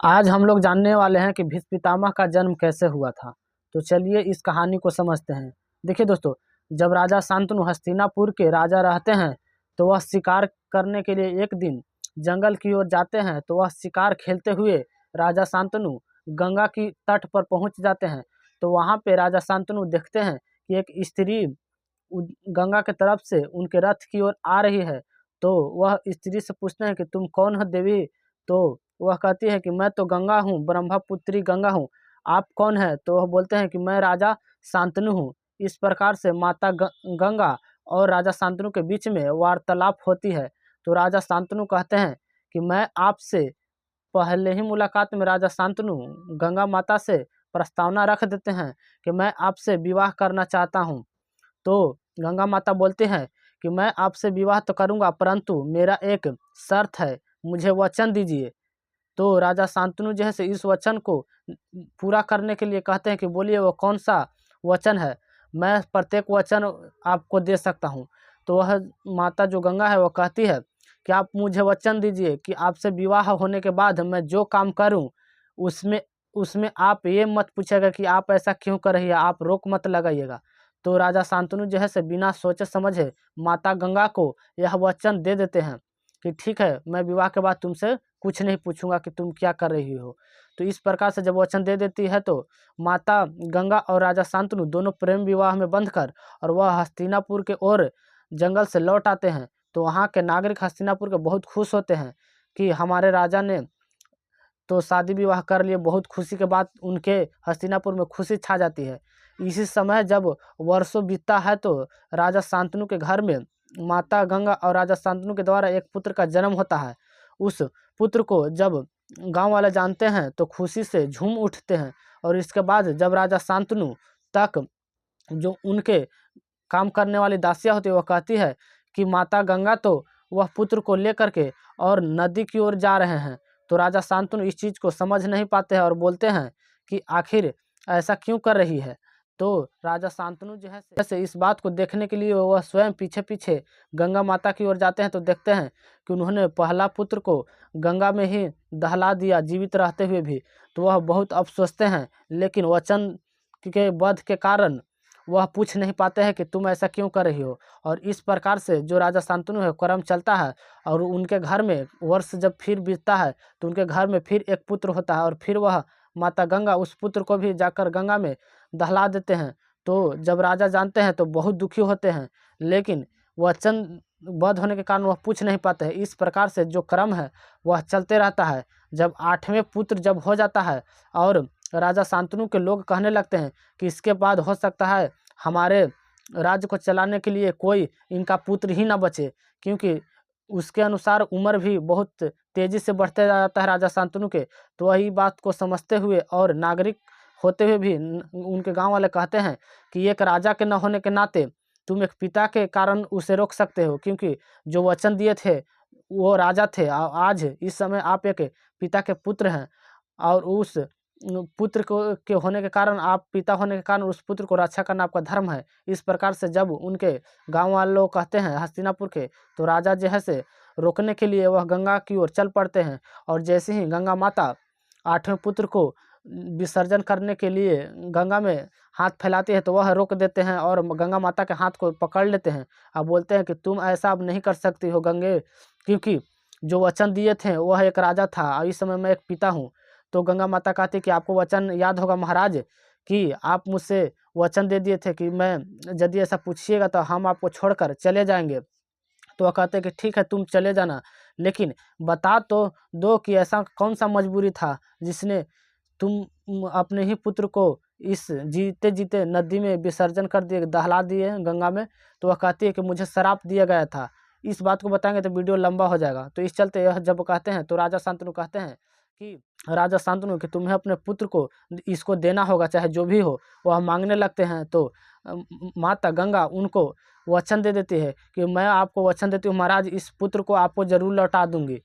आज हम लोग जानने वाले हैं कि भीष्म पितामह का जन्म कैसे हुआ था। तो चलिए इस कहानी को समझते हैं। देखिए दोस्तों, जब राजा शांतनु हस्तिनापुर के राजा रहते हैं तो वह शिकार करने के लिए एक दिन जंगल की ओर जाते हैं। तो वह शिकार खेलते हुए राजा शांतनु गंगा की तट पर पहुंच जाते हैं। तो वहां पे राजा शांतनु देखते हैं कि एक स्त्री गंगा के तरफ से उनके रथ की ओर आ रही है। तो वह स्त्री से पूछते हैं कि तुम कौन हो देवी। तो वह कहती है कि मैं तो गंगा हूँ, ब्रह्मपुत्री गंगा हूँ। आप कौन है? तो वह बोलते हैं कि मैं राजा शांतनु हूँ। इस प्रकार से माता गंगा और राजा शांतनु के बीच में वार्तालाप होती है। तो राजा शांतनु कहते हैं कि मैं आपसे पहले ही मुलाकात में राजा शांतनु गंगा माता से प्रस्तावना रख देते हैं कि मैं आपसे विवाह करना चाहता हूँ। तो गंगा माता बोलती हैं कि मैं आपसे विवाह तो करूँगा, परंतु मेरा एक शर्त है, मुझे वचन दीजिए। तो राजा शांतनु जो है से इस वचन को पूरा करने के लिए कहते हैं कि बोलिए वो कौन सा वचन है, मैं प्रत्येक वचन आपको दे सकता हूँ। तो वह माता जो गंगा है वो कहती है कि आप मुझे वचन दीजिए कि आपसे विवाह होने के बाद मैं जो काम करूँ उसमें उसमें आप ये मत पूछिएगा कि आप ऐसा क्यों कर रही है, आप रोक मत लगाइएगा। तो राजा शांतनु जो है से बिना सोचे समझे माता गंगा को यह वचन दे देते हैं कि ठीक है, मैं विवाह के बाद तुमसे कुछ नहीं पूछूंगा कि तुम क्या कर रही हो। तो इस प्रकार से जब वचन दे देती है तो माता गंगा और राजा शांतनु दोनों प्रेम विवाह में बंधकर और वह हस्तिनापुर के ओर जंगल से लौट आते हैं। तो वहाँ के नागरिक हस्तिनापुर के बहुत खुश होते हैं कि हमारे राजा ने तो शादी विवाह कर लिए। बहुत खुशी के बाद उनके हस्तिनापुर में खुशी छा जाती है। इसी समय जब वर्षों बीतता है तो राजा शांतनु के घर में माता गंगा और राजा शांतनु के द्वारा एक पुत्र का जन्म होता है। उस पुत्र को जब गांव वाले जानते हैं तो खुशी से झूम उठते हैं। और इसके बाद जब राजा शांतनु तक जो उनके काम करने वाली दासियां होती है वह कहती है कि माता गंगा तो वह पुत्र को लेकर के और नदी की ओर जा रहे हैं। तो राजा शांतनु इस चीज़ को समझ नहीं पाते हैं और बोलते हैं कि आखिर ऐसा क्यों कर रही है। तो राजा शांतनु जो है से इस बात को देखने के लिए वह स्वयं पीछे पीछे गंगा माता की ओर जाते हैं। तो देखते हैं कि उन्होंने पहला पुत्र को गंगा में ही दहला दिया जीवित रहते हुए भी। तो वह बहुत अफसोसते हैं, लेकिन वचन के वध के कारण वह पूछ नहीं पाते हैं कि तुम ऐसा क्यों कर रही हो। और इस प्रकार से जो राजा शांतनु है क्रम चलता है और उनके घर में वर्ष जब फिर बीतता है तो उनके घर में फिर एक पुत्र होता है और फिर वह माता गंगा उस पुत्र को भी जाकर गंगा में दहला देते हैं। तो जब राजा जानते हैं तो बहुत दुखी होते हैं, लेकिन वचन बद्ध होने के कारण वह पूछ नहीं पाते हैं। इस प्रकार से जो क्रम है वह चलते रहता है। जब 8वें पुत्र जब हो जाता है और राजा शांतनु के लोग कहने लगते हैं कि इसके बाद हो सकता है हमारे राज्य को चलाने के लिए कोई इनका पुत्र ही ना बचे, क्योंकि उसके अनुसार उम्र भी बहुत तेजी से बढ़ते जाता है राजा शांतनु के। तो वही बात को समझते हुए और नागरिक होते हुए भी उनके गांव वाले कहते हैं कि एक राजा के न होने के नाते तुम एक पिता के कारण उसे रोक सकते हो, क्योंकि जो वचन दिए थे वो राजा थे। आज इस समय आप एक पिता के पुत्र हैं और उस पुत्र को के होने के कारण, आप पिता होने के कारण उस पुत्र को रक्षा करना आपका धर्म है। इस प्रकार से जब उनके गांव वाले लोग कहते हैं हस्तिनापुर के, तो राजा जो है से रोकने के लिए वह गंगा की ओर चल पड़ते हैं। और जैसे ही गंगा माता 8वें पुत्र को विसर्जन करने के लिए गंगा में हाथ फैलाती है तो वह रोक देते हैं और गंगा माता के हाथ को पकड़ लेते हैं। अब बोलते हैं कि तुम ऐसा अब नहीं कर सकती हो गंगे, क्योंकि जो वचन दिए थे वह एक राजा था और इस समय मैं एक पिता हूँ। तो गंगा माता कहती कि आपको वचन याद होगा महाराज कि आप मुझसे वचन दे दिए थे कि मैं यदि ऐसा पूछिएगा तो हम आपको छोड़कर चले जाएंगे। तो वह कहते कि ठीक है तुम चले जाना, लेकिन बता तो दो कि ऐसा कौन सा मजबूरी था जिसने तुम अपने ही पुत्र को इस जीते जीते नदी में विसर्जन कर दिए, दहला दिए गंगा में। तो वह कहती है कि मुझे श्राप दिया गया था। इस बात को बताएंगे तो वीडियो लंबा हो जाएगा, तो इस चलते यह जब कहते हैं तो राजा शांतनु कहते हैं कि राजा शांतनु कि तुम्हें अपने पुत्र को इसको देना होगा चाहे जो भी हो। वह मांगने लगते हैं तो माता गंगा उनको वचन दे देती है कि मैं आपको वचन देती हूँ महाराज, इस पुत्र को आपको जरूर लौटा दूंगी।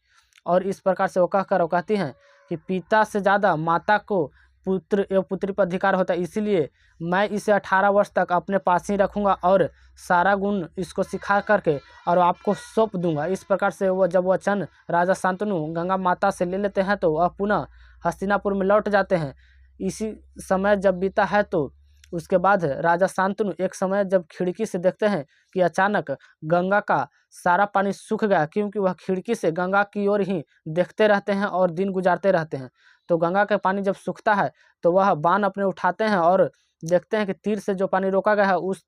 और इस प्रकार से वो कहकर वो कहती हैं कि पिता से ज़्यादा माता को पुत्र एवं पुत्री पर अधिकार होता है, इसीलिए मैं इसे 18 वर्ष तक अपने पास ही रखूँगा और सारा गुण इसको सिखा करके और आपको सौंप दूंगा। इस प्रकार से वो जब वचन राजा शांतनु गंगा माता से ले लेते हैं तो वह पुनः हस्तिनापुर में लौट जाते हैं। इसी समय जब बीता है तो उसके बाद राजा शांतनु एक समय जब खिड़की से देखते हैं कि अचानक गंगा का सारा पानी सूख गया, क्योंकि वह खिड़की से गंगा की ओर ही देखते रहते हैं और दिन गुजारते रहते हैं। तो गंगा का पानी जब सूखता है तो वह बाण अपने उठाते हैं और देखते हैं कि तीर से जो पानी रोका गया है उस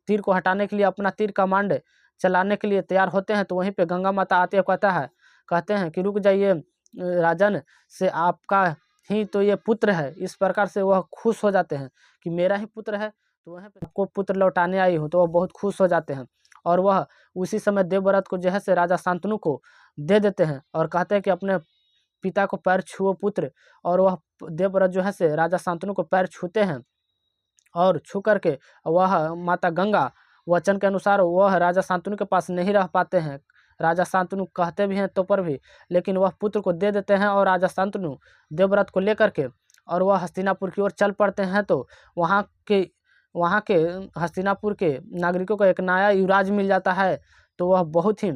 तीर को हटाने के लिए अपना तीर कमांड चलाने के लिए तैयार होते हैं। तो वहीं पे गंगा माता आते हुए कहते हैं कि रुक जाइए राजन, से आपका ही तो ये पुत्र है। इस प्रकार से वह खुश हो जाते हैं कि मेरा ही पुत्र है, तो वहीं पे आपको पुत्र लौटाने आई हूँ। तो वह बहुत खुश हो जाते हैं और वह उसी समय देवव्रत को जो है से राजा शांतनु को दे देते हैं और कहते हैं कि अपने पिता को पैर छुओ पुत्र। और वह देवव्रत जो है से राजा शांतनु को पैर छूते हैं और छू करके वह माता गंगा वचन के अनुसार वह राजा शांतनु के पास नहीं रह पाते हैं। राजा शांतनु कहते भी हैं तो पर भी, लेकिन वह पुत्र को दे देते हैं और राजा शांतनु देवव्रत को लेकर के और वह हस्तिनापुर की ओर चल पड़ते हैं। तो वहाँ के हस्तिनापुर के नागरिकों को एक नया युवराज मिल जाता है। तो वह बहुत ही,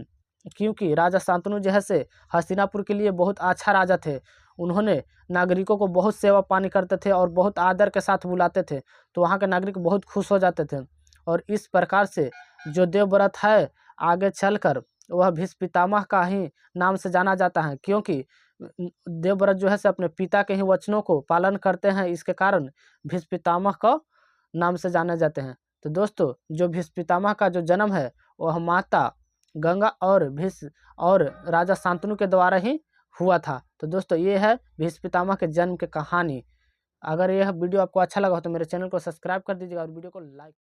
क्योंकि राजा शांतनु जो है से हस्तिनापुर के लिए बहुत अच्छा राजा थे, उन्होंने नागरिकों को बहुत सेवा पानी करते थे और बहुत आदर के साथ बुलाते थे। तो वहाँ के नागरिक बहुत खुश हो जाते थे और इस प्रकार से जो देवव्रत है आगे चलकर वह भीष्म पितामह का ही नाम से जाना जाता है, क्योंकि देवव्रत जो है से अपने पिता के ही वचनों को पालन करते हैं। इसके कारण भीष्म पितामह का नाम से जाने जाते हैं। तो दोस्तों, जो भीष्म पितामह का जो जन्म है वह माता गंगा और भीष्म और राजा शांतनु के द्वारा ही हुआ था। तो दोस्तों, ये है भीष्म पितामह के जन्म की कहानी। अगर यह वीडियो आपको अच्छा लगा हो तो मेरे चैनल को सब्सक्राइब कर दीजिएगा और वीडियो को लाइक